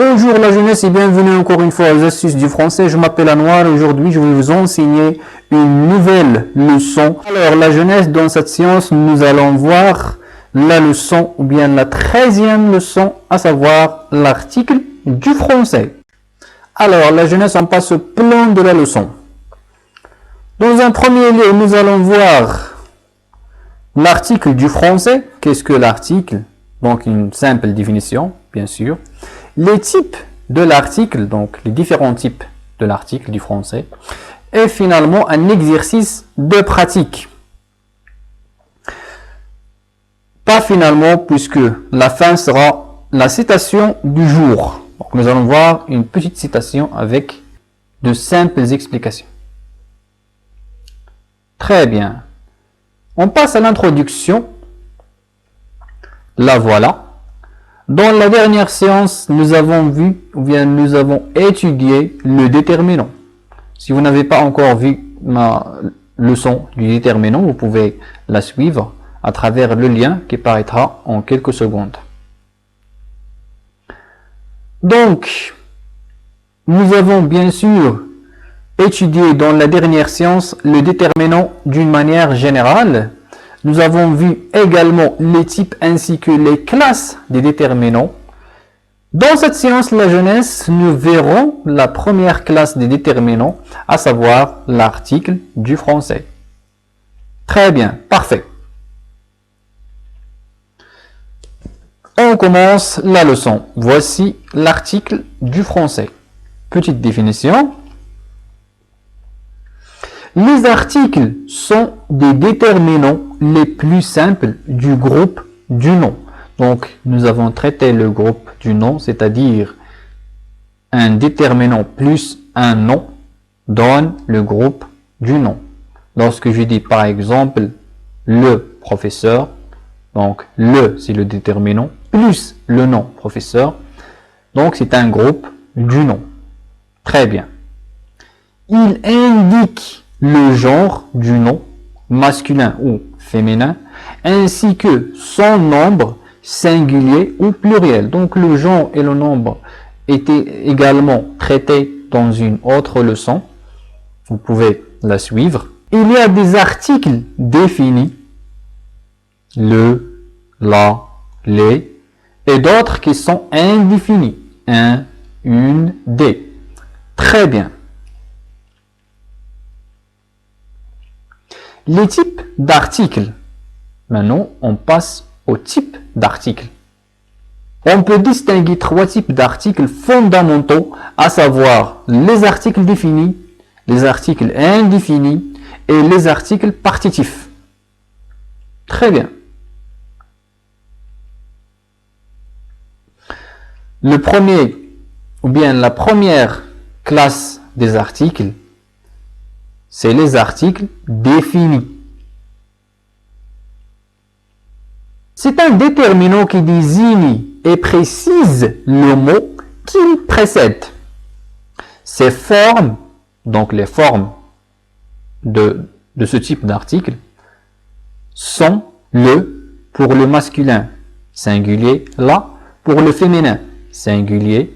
Bonjour la jeunesse et bienvenue encore une fois aux astuces du français. Je m'appelle Anouar et aujourd'hui je vais vous enseigner une nouvelle leçon. Alors la jeunesse, dans cette séance, nous allons voir la leçon ou bien la 13e leçon, à savoir l'article du français. Alors la jeunesse, on passe au plan de la leçon. Dans un premier lieu, nous allons voir l'article du français. Qu'est-ce que l'article? Donc une simple définition, bien sûr. Les types de l'article, donc les différents types de l'article du français. Et finalement, un exercice de pratique. Pas finalement, puisque la fin sera la citation du jour. Donc nous allons voir une petite citation avec de simples explications. Très bien. On passe à l'introduction. La voilà. Dans la dernière séance, nous avons vu, ou bien nous avons étudié le déterminant. Si vous n'avez pas encore vu ma leçon du déterminant, vous pouvez la suivre à travers le lien qui apparaîtra en quelques secondes. Donc, nous avons bien sûr étudié dans la dernière séance le déterminant d'une manière générale. Nous avons vu également les types ainsi que les classes des déterminants. Dans cette séance, la jeunesse, nous verrons la première classe des déterminants, à savoir l'article du français. Très bien, parfait. On commence la leçon. Voici l'article du français. Petite définition. Les articles sont des déterminants les plus simples du groupe du nom. Donc, nous avons traité le groupe du nom, c'est-à-dire un déterminant plus un nom donne le groupe du nom. Lorsque je dis par exemple le professeur, donc le c'est le déterminant plus le nom professeur, donc c'est un groupe du nom. Très bien. Il indique le genre du nom, masculin ou féminin, ainsi que son nombre singulier ou pluriel. Donc le genre et le nombre étaient également traités dans une autre leçon. Vous pouvez la suivre. Il y a des articles définis, le, la, les, et d'autres qui sont indéfinis, un, une, des. Très bien. Les types d'articles. Maintenant, on passe aux types d'articles. On peut distinguer trois types d'articles fondamentaux, à savoir les articles définis, les articles indéfinis et les articles partitifs. Très bien. Le premier, ou bien la première classe des articles, c'est les articles définis. C'est un déterminant qui désigne et précise le mot qu'il précède. Ces formes, donc les formes de ce type d'article, sont le pour le masculin singulier, la pour le féminin singulier,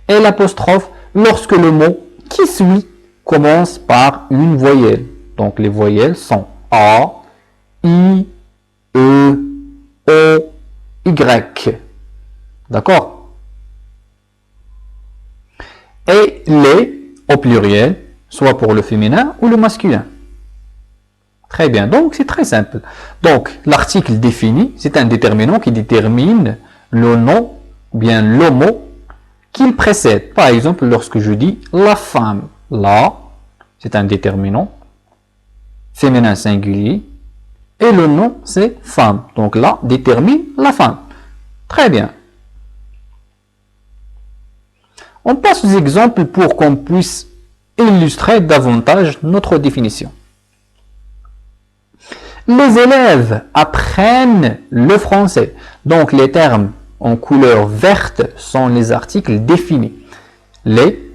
et l'apostrophe lorsque le mot qui suit commence par une voyelle. Donc les voyelles sont A, I, E, O, Y. D'accord? Et les au pluriel, soit pour le féminin ou le masculin. Très bien, donc c'est très simple. Donc l'article défini, c'est un déterminant qui détermine le nom, bien le mot qu'il précède. Par exemple, lorsque je dis la femme, la, c'est un déterminant féminin singulier et le nom c'est femme. Donc là détermine la femme. Très bien. On passe aux exemples pour qu'on puisse illustrer davantage notre définition. Les élèves apprennent le français. Donc les termes en couleur verte sont les articles définis. Les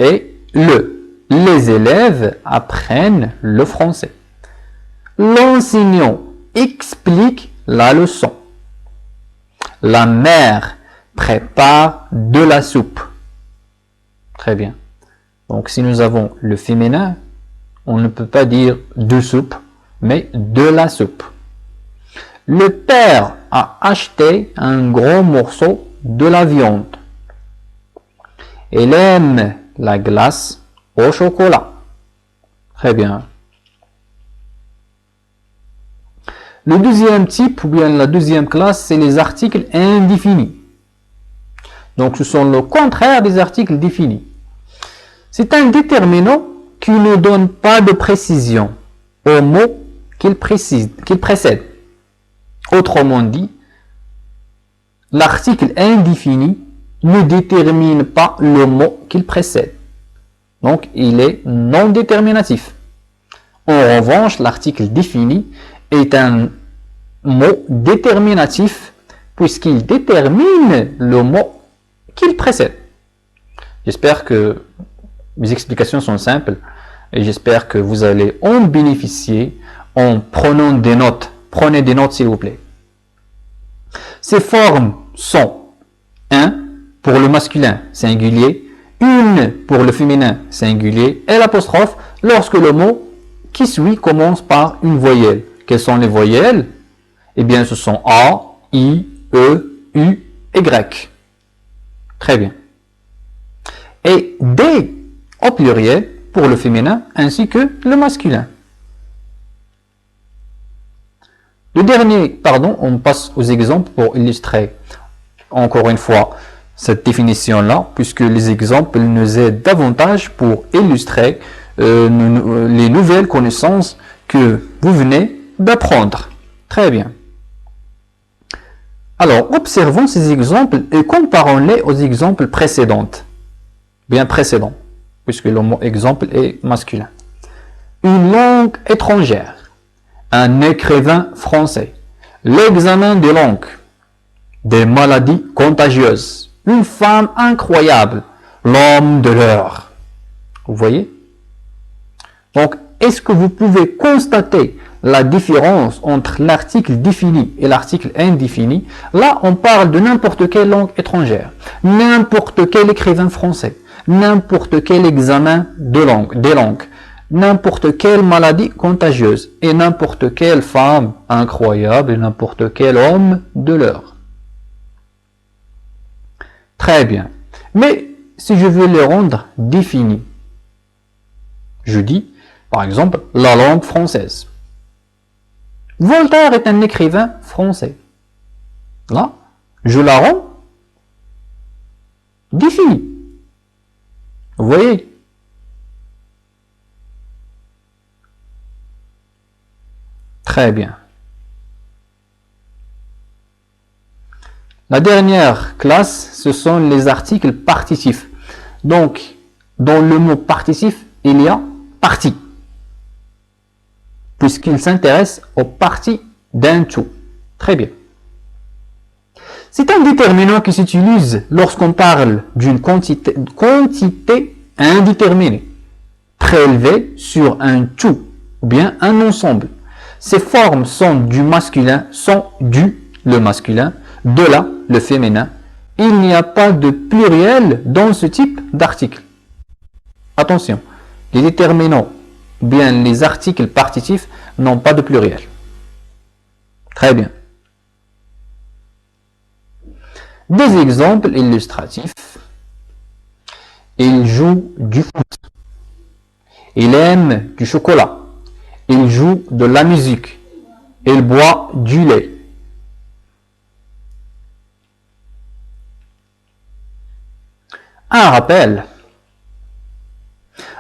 et le. Les élèves apprennent le français. L'enseignant explique la leçon. La mère prépare de la soupe. Très bien. Donc, si nous avons le féminin, on ne peut pas dire de soupe, mais de la soupe. Le père a acheté un gros morceau de la viande. Il aime la glace au chocolat. Très bien. Le deuxième type, ou bien la deuxième classe, c'est les articles indéfinis. Donc, ce sont le contraire des articles définis. C'est un déterminant qui ne donne pas de précision au mot qu'il précède. Autrement dit, l'article indéfini ne détermine pas le mot qu'il précède. Donc, il est non déterminatif. En revanche, l'article défini est un mot déterminatif puisqu'il détermine le mot qu'il précède. J'espère que mes explications sont simples et j'espère que vous allez en bénéficier en prenant des notes. Prenez des notes s'il vous plaît. Ces formes sont un pour le masculin singulier, une pour le féminin singulier et l'apostrophe lorsque le mot qui suit commence par une voyelle. Quelles sont les voyelles? Eh bien, ce sont A, I, E, U et Y. Très bien. Et D au pluriel pour le féminin ainsi que le masculin. Le dernier, on passe aux exemples pour illustrer encore une fois cette définition-là, puisque les exemples nous aident davantage pour illustrer les nouvelles connaissances que vous venez d'apprendre. Très bien. Alors, observons ces exemples et comparons-les aux exemples précédents. Bien précédents, puisque le mot exemple est masculin. Une langue étrangère. Un écrivain français. L'examen des langues. Des maladies contagieuses. Une femme incroyable. L'homme de l'heure. Vous voyez? Donc, est-ce que vous pouvez constater la différence entre l'article défini et l'article indéfini? Là, on parle de n'importe quelle langue étrangère, n'importe quel écrivain français, n'importe quel examen des langues, n'importe quelle maladie contagieuse et n'importe quelle femme incroyable et n'importe quel homme de l'heure. Très bien. Mais si je veux les rendre définis, je dis, par exemple, la langue française. Voltaire est un écrivain français. Là, je la rends définie. Vous voyez? Très bien. La dernière classe, ce sont les articles partitifs. Donc, dans le mot partitif, il y a partie, puisqu'il s'intéresse aux parties d'un tout. Très bien. C'est un déterminant qui s'utilise lorsqu'on parle d'une quantité indéterminée, prélevée sur un tout, ou bien un ensemble. Ces formes sont du masculin, le masculin, de la, le féminin. Il n'y a pas de pluriel dans ce type d'article. Attention, les déterminants, bien les articles partitifs, n'ont pas de pluriel. Très bien. Des exemples illustratifs. Il joue du foot. Il aime du chocolat. Il joue de la musique. Il boit du lait. Un rappel.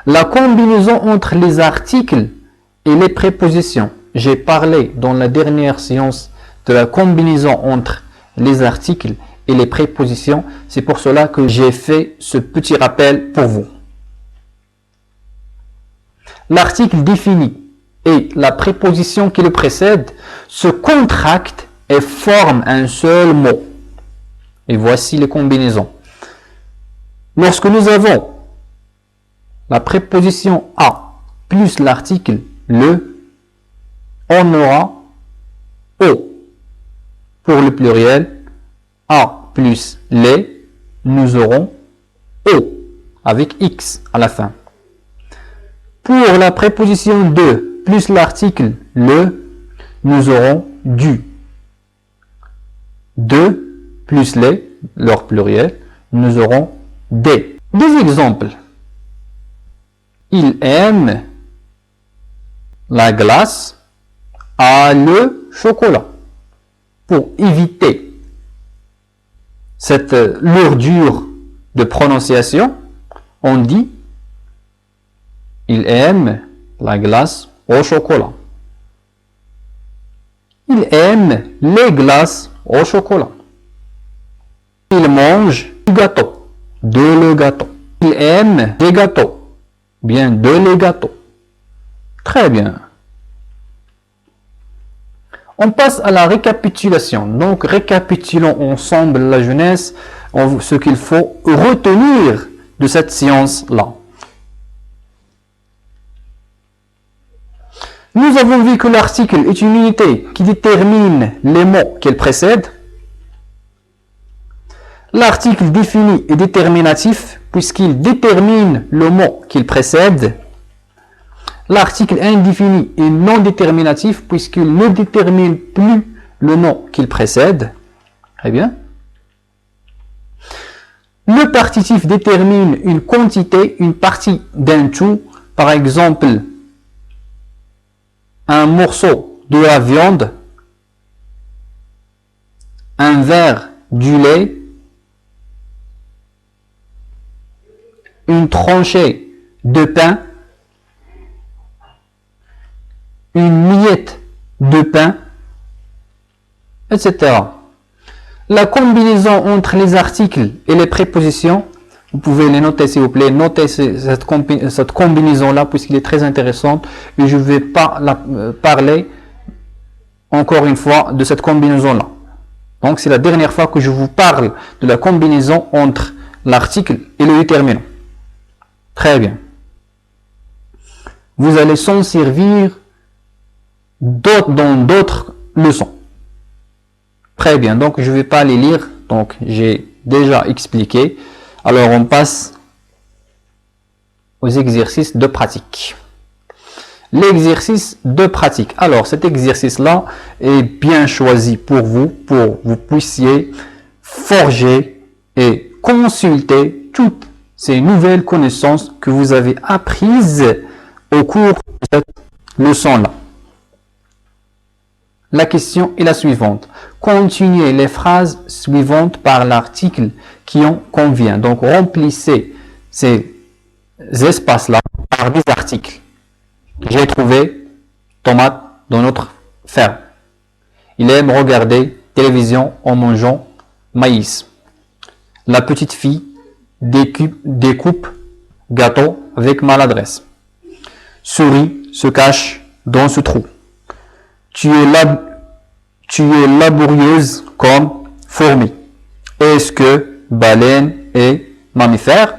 La combinaison entre les articles et les prépositions. J'ai parlé dans la dernière séance de la combinaison entre les articles et les prépositions. C'est pour cela que j'ai fait ce petit rappel pour vous. L'article défini et la préposition qui le précède se contractent et forment un seul mot. Et voici les combinaisons. Lorsque nous avons la préposition à plus l'article le, on aura au pour le pluriel, à plus les, nous aurons au avec x à la fin. Pour la préposition de plus l'article le, nous aurons du. De plus les, leur pluriel, nous aurons des. Des exemples. Il aime la glace à le chocolat. Pour éviter cette lourdure de prononciation, on dit il aime la glace au chocolat. Il aime les glaces au chocolat. Il mange du gâteau, de le gâteau. Il aime des gâteaux, bien de les gâteaux. Très bien. On passe à la récapitulation. Donc, récapitulons ensemble la jeunesse, ce qu'il faut retenir de cette science-là. Nous avons vu que l'article est une unité qui détermine les mots qu'il précède. L'article défini est déterminatif puisqu'il détermine le mot qu'il précède. L'article indéfini est non déterminatif puisqu'il ne détermine plus le nom qu'il précède. Très bien. Le partitif détermine une quantité, une partie d'un tout. Par exemple, un morceau de la viande, un verre du lait, une tranchée de pain, une miette de pain, etc. La combinaison entre les articles et les prépositions, vous pouvez les noter s'il vous plaît, notez cette combinaison-là puisqu'il est très intéressante et je ne vais pas parler encore une fois de cette combinaison-là. Donc c'est la dernière fois que je vous parle de la combinaison entre l'article et le déterminant. Très bien. Vous allez s'en servir dans d'autres leçons. Très bien, donc je ne vais pas les lire, donc j'ai déjà expliqué. Alors on passe aux exercices de pratique. L'exercice de pratique. Alors cet exercice-là est bien choisi pour vous puissiez forger et consulter toutes ces nouvelles connaissances que vous avez apprises au cours de cette leçon-là. La question est la suivante. Continuez les phrases suivantes par l'article qui en convient. Donc, remplissez ces espaces-là par des articles. J'ai trouvé tomate dans notre ferme. Il aime regarder télévision en mangeant maïs. La petite fille découpe gâteau avec maladresse. Souris se cache dans ce trou. Tu es laborieuse comme fourmi. Est-ce que baleine est mammifère?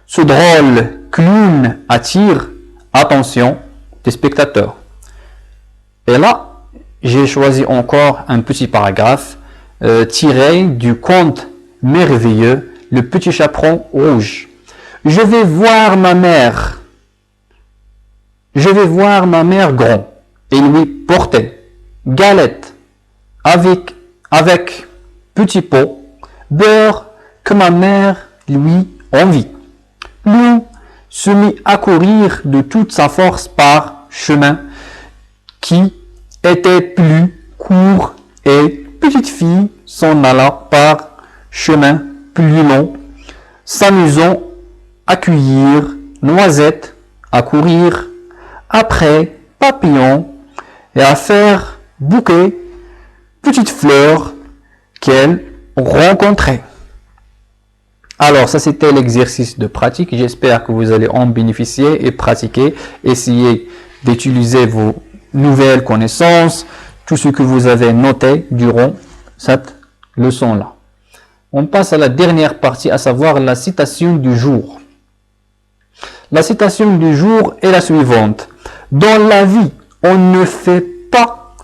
Ce drôle clown attire attention des spectateurs. Et là, j'ai choisi encore un petit paragraphe tiré du conte merveilleux Le Petit Chaperon Rouge. Je vais voir ma mère. Je vais voir ma mère grand et lui porter galette avec petit pot, beurre que ma mère lui envie. Loup se mit à courir de toute sa force par chemin qui était plus court et petite fille s'en alla par chemin plus long, s'amusant à cueillir noisettes, à courir après papillon et à faire bouquet petites fleurs qu'elle rencontrait. Alors ça c'était l'exercice de pratique, j'espère que vous allez en bénéficier et pratiquer, essayer d'utiliser vos nouvelles connaissances, tout ce que vous avez noté durant cette leçon-là. On passe à la dernière partie, à savoir la citation du jour. La citation du jour est la suivante. Dans la vie, on ne fait pas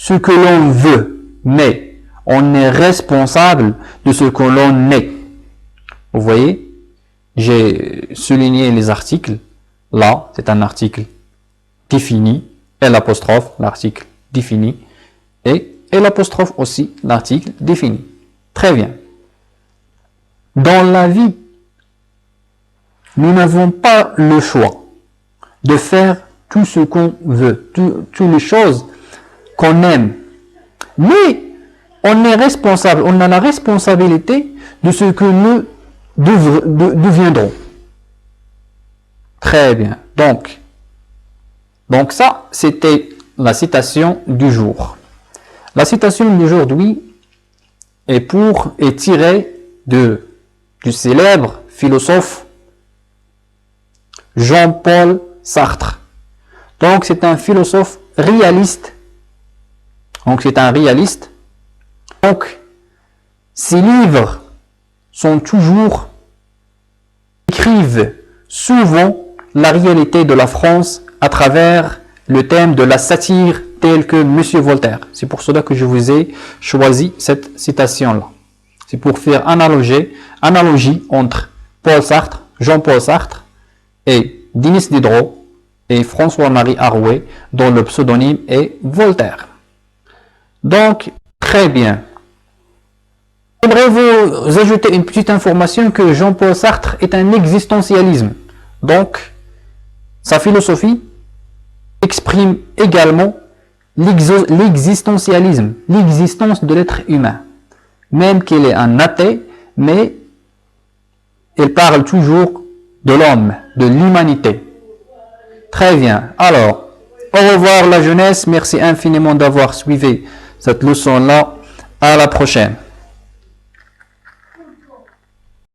ce que l'on veut, mais on est responsable de ce que l'on est. Vous voyez, j'ai souligné les articles. Là, c'est un article défini, et l'apostrophe, l'article défini, et l'apostrophe aussi, l'article défini. Très bien. Dans la vie, nous n'avons pas le choix de faire tout ce qu'on veut, toutes les choses qu'on aime. Mais on est responsable, on a la responsabilité de ce que nous deviendrons. Très bien. Donc ça, c'était la citation du jour. La citation d'aujourd'hui est tirée du célèbre philosophe Jean-Paul Sartre. Donc c'est un philosophe réaliste. Donc c'est un réaliste. Donc ses livres écrivent souvent la réalité de la France à travers le thème de la satire tel que Monsieur Voltaire. C'est pour cela que je vous ai choisi cette citation-là. C'est pour faire analogie entre Paul Sartre, Jean-Paul Sartre et Denis Diderot et François-Marie Arouet, dont le pseudonyme est Voltaire. Donc, très bien. J'aimerais vous ajouter une petite information que Jean-Paul Sartre est un existentialisme. Donc, sa philosophie exprime également l'existentialisme, l'existence de l'être humain. Même qu'il est un athée, mais il parle toujours de l'homme, de l'humanité. Très bien. Alors, au revoir la jeunesse. Merci infiniment d'avoir suivi cette leçon-là. À la prochaine.